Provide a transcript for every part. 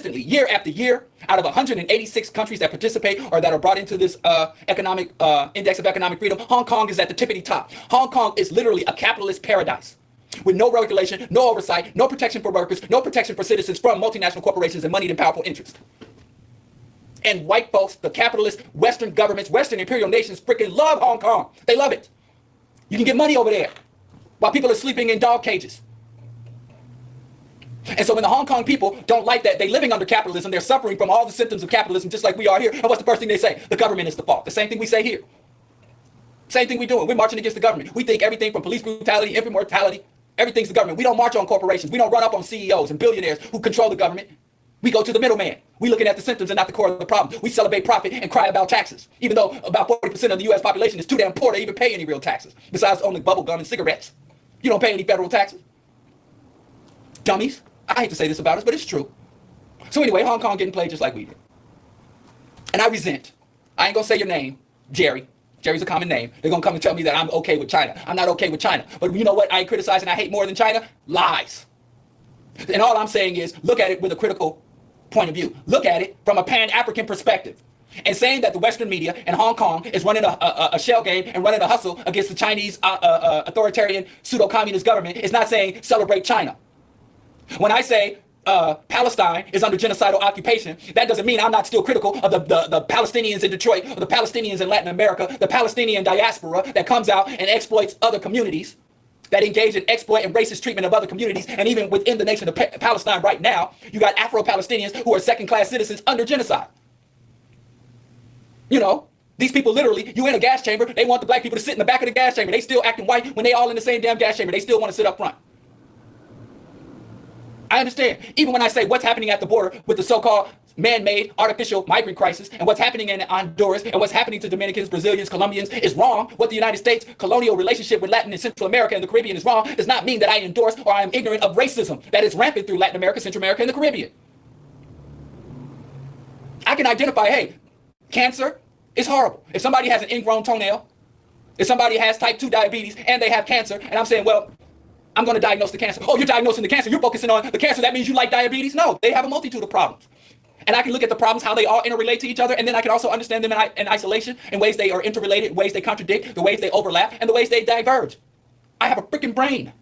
consistently, year after year, out of 186 countries that participate or that are brought into this economic index of economic freedom, Hong Kong is at the tippity top. Hong Kong is literally a capitalist paradise with no regulation, no oversight, no protection for workers, no protection for citizens from multinational corporations and moneyed and powerful interests. And white folks, the capitalist Western governments, Western imperial nations freaking love Hong Kong. They love it. You can get money over there while people are sleeping in dog cages. And so when the Hong Kong people don't like that, they're living under capitalism, they're suffering from all the symptoms of capitalism just like we are here. And what's the first thing they say? The government is the fault. The same thing we say here. Same thing we're doing. We're marching against the government. We think everything from police brutality, infant mortality, everything's the government. We don't march on corporations. We don't run up on CEOs and billionaires who control the government. We go to the middleman. We're looking at the symptoms and not the core of the problem. We celebrate profit and cry about taxes, even though about 40% of the U.S. population is too damn poor to even pay any real taxes, besides only bubble gum and cigarettes. You don't pay any federal taxes. Dummies. I hate to say this about us, but it's true. So anyway, Hong Kong getting played just like we did. And I resent. I ain't gonna say your name, Jerry. Jerry's a common name. They're gonna come and tell me that I'm okay with China. I'm not okay with China. But you know what I criticize and I hate more than China? Lies. And all I'm saying is look at it with a critical point of view. Look at it from a pan-African perspective. And saying that the Western media and Hong Kong is running a shell game and running a hustle against the Chinese authoritarian pseudo-communist government is not saying celebrate China. When I say Palestine is under genocidal occupation, that doesn't mean I'm not still critical of the Palestinians in Detroit or the Palestinians in Latin America, the Palestinian diaspora that comes out and exploits other communities, that engage in exploit and racist treatment of other communities. And even within the nation of Palestine right now, you got Afro-Palestinians who are second-class citizens under genocide. You know, these people literally, you in a gas chamber, they want the black people to sit in the back of the gas chamber. They still acting white when they all in the same damn gas chamber. They still want to sit up front. I understand. Even when I say what's happening at the border with the so-called man-made artificial migrant crisis and what's happening in Honduras and what's happening to Dominicans, Brazilians, Colombians is wrong. What the United States colonial relationship with Latin and Central America and the Caribbean is wrong does not mean that I endorse or I am ignorant of racism that is rampant through Latin America, Central America, and the Caribbean. I can identify, hey, cancer is horrible. If somebody has an ingrown toenail, if somebody has type 2 diabetes and they have cancer, and I'm saying, well, I'm going to diagnose the cancer. Oh, you're diagnosing the cancer. You're focusing on the cancer. That means you like diabetes? No, they have a multitude of problems. And I can look at the problems, how they all interrelate to each other, and then I can also understand them in isolation, in ways they are interrelated, ways they contradict, the ways they overlap, and the ways they diverge. I have a freaking brain.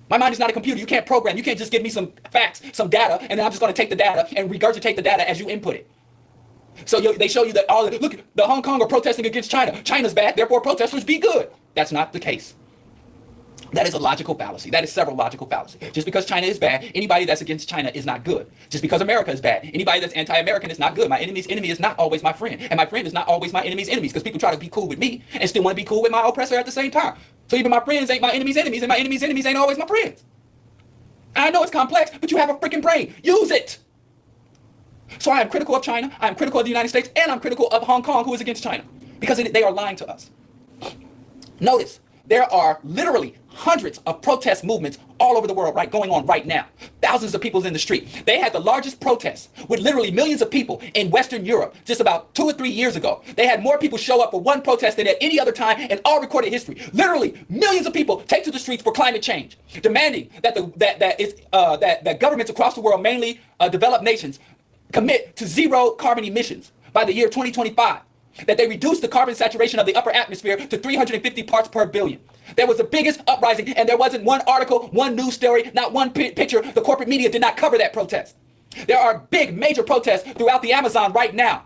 My mind is not a computer. You can't program. You can't just give me some facts, some data, and then I'm just going to take the data and regurgitate the data as you input it. So they show you that look, the Hong Kong are protesting against China. China's bad, therefore protesters be good. That's not the case. That is a logical fallacy. That is several logical fallacies. Just because China is bad, anybody that's against China is not good. Just because America is bad, anybody that's anti-American is not good. My enemy's enemy is not always my friend. And my friend is not always my enemy's enemies, because people try to be cool with me and still want to be cool with my oppressor at the same time. So even my friends ain't my enemy's enemies, and my enemy's enemies ain't always my friends. I know it's complex, but you have a freaking brain. Use it. So I am critical of China, I am critical of the United States, and I'm critical of Hong Kong, who is against China, because they are lying to us. Notice, there are literally hundreds of protest movements all over the world going on right now. Thousands of people in the street. They had the largest protests with literally millions of people in Western Europe just about 2 or 3 years ago. They had more people show up for one protest than at any other time in all recorded history. Literally millions of people take to the streets for climate change, demanding that governments across the world, mainly developed nations, commit to zero carbon emissions by the year 2025. That they reduce the carbon saturation of the upper atmosphere to 350 parts per billion. There was the biggest uprising, and there wasn't one article, one news story, not one picture. The corporate media did not cover that protest. There are big, major protests throughout the Amazon right now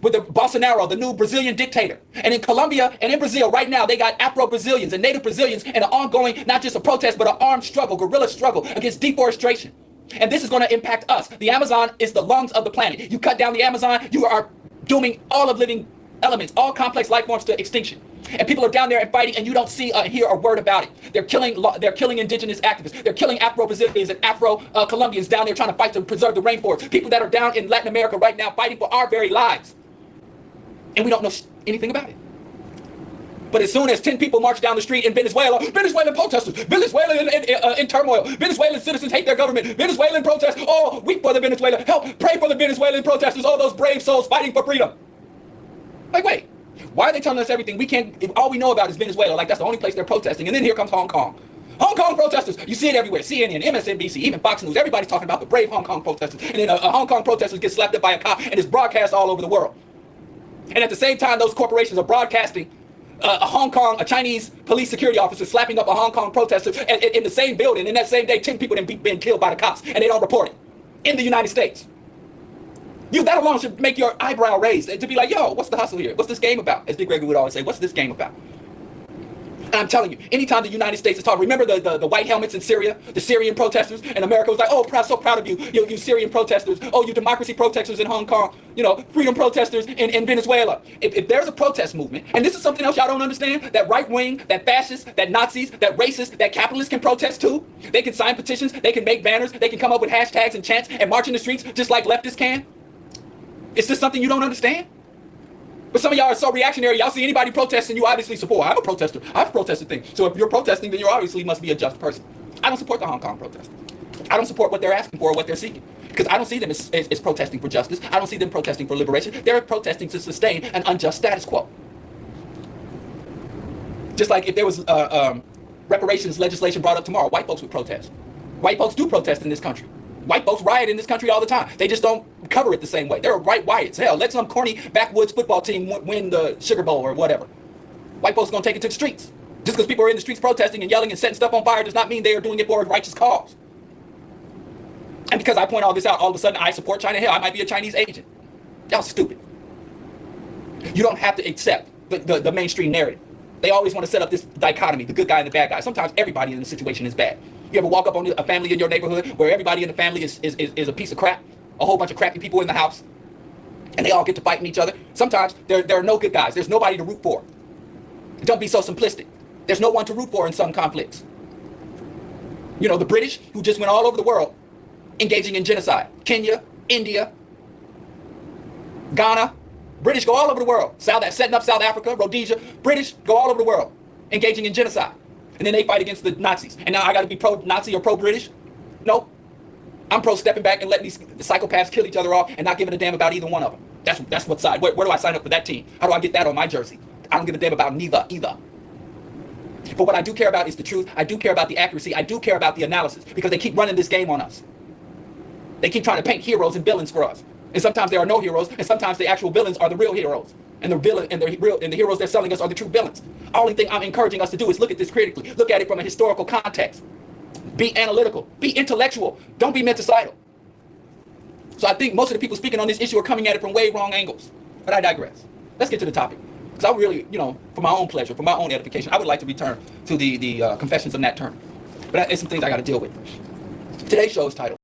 with the Bolsonaro, the new Brazilian dictator. And in Colombia and in Brazil right now, they got Afro-Brazilians and native Brazilians in an ongoing, not just a protest, but an armed struggle, guerrilla struggle against deforestation. And this is going to impact us. The Amazon is the lungs of the planet. You cut down the Amazon, you are dooming all of living elements, all complex life forms to extinction. And people are down there and fighting, and you don't see hear a word about it. They're killing indigenous activists. They're killing Afro-Brazilians and Afro-Colombians down there trying to fight to preserve the rainforest. People that are down in Latin America right now fighting for our very lives. And we don't know anything about it. But as soon as 10 people march down the street in Venezuela, Venezuelan protesters, Venezuela in turmoil, Venezuelan citizens hate their government, Venezuelan protests, oh, weep for the Venezuela, help, pray for the Venezuelan protesters, all those brave souls fighting for freedom. Like, wait, why are they telling us everything? We can't, all we know about is Venezuela, like that's the only place they're protesting. And then here comes Hong Kong. Hong Kong protesters, you see it everywhere. CNN, MSNBC, even Fox News, everybody's talking about the brave Hong Kong protesters. And then a Hong Kong protesters get slapped up by a cop and it's broadcast all over the world. And at the same time, those corporations are broadcasting a Chinese police security officer slapping up a Hong Kong protester in the same building. And that same day, 10 people have been killed by the cops and they don't report it in the United States. That alone should make your eyebrow raise to be like, yo, what's the hustle here? What's this game about? As Dick Gregory would always say, what's this game about? And I'm telling you, anytime the United States is talking, remember the white helmets in Syria, the Syrian protesters, and America was like, oh, so proud of you, you Syrian protesters, oh, you democracy protesters in Hong Kong, freedom protesters in Venezuela. If there's a protest movement, and this is something else y'all don't understand, that right wing, that fascists, that Nazis, that racists, that capitalists can protest too. They can sign petitions, they can make banners, they can come up with hashtags and chants and march in the streets just like leftists can. Is this something you don't understand? But some of y'all are so reactionary. Y'all see anybody protesting, you obviously support. I'm a protester. I've protested things. So if you're protesting, then you obviously must be a just person. I don't support the Hong Kong protesters. I don't support what they're asking for or what they're seeking. Because I don't see them as protesting for justice. I don't see them protesting for liberation. They're protesting to sustain an unjust status quo. Just like if there was reparations legislation brought up tomorrow, white folks would protest. White folks do protest in this country. White folks riot in this country all the time. They just don't cover it the same way. There are white riots. Hell, let some corny backwoods football team win the Sugar Bowl or whatever. White folks are going to take it to the streets. Just because people are in the streets protesting and yelling and setting stuff on fire does not mean they are doing it for a righteous cause. And because I point all this out, all of a sudden I support China. Hell, I might be a Chinese agent. Y'all stupid. You don't have to accept the mainstream narrative. They always want to set up this dichotomy, the good guy and the bad guy. Sometimes everybody in the situation is bad. You ever walk up on a family in your neighborhood where everybody in the family is a piece of crap? A whole bunch of crappy people in the house? And they all get to fighting each other? Sometimes there are no good guys. There's nobody to root for. Don't be so simplistic. There's no one to root for in some conflicts. The British, who just went all over the world engaging in genocide. Kenya, India, Ghana. British go all over the world. Setting up South Africa, Rhodesia. British go all over the world engaging in genocide. And then they fight against the Nazis. And now I got to be pro-Nazi or pro-British? No. I'm pro-stepping back and letting these psychopaths kill each other off and not giving a damn about either one of them. That's what side. Where do I sign up for that team? How do I get that on my jersey? I don't give a damn about neither either. But what I do care about is the truth. I do care about the accuracy. I do care about the analysis because they keep running this game on us. They keep trying to paint heroes and villains for us. And sometimes there are no heroes, and sometimes the actual villains are the real heroes. And the heroes they're selling us are the true villains. Only thing I'm encouraging us to do is look at this critically. Look at it from a historical context. Be analytical. Be intellectual. Don't be menticidal. So I think most of the people speaking on this issue are coming at it from way wrong angles. But I digress. Let's get to the topic. Because I really, for my own pleasure, for my own edification, I would like to return to the Confessions of Nat Turner. But it's some things I got to deal with. Today's show is titled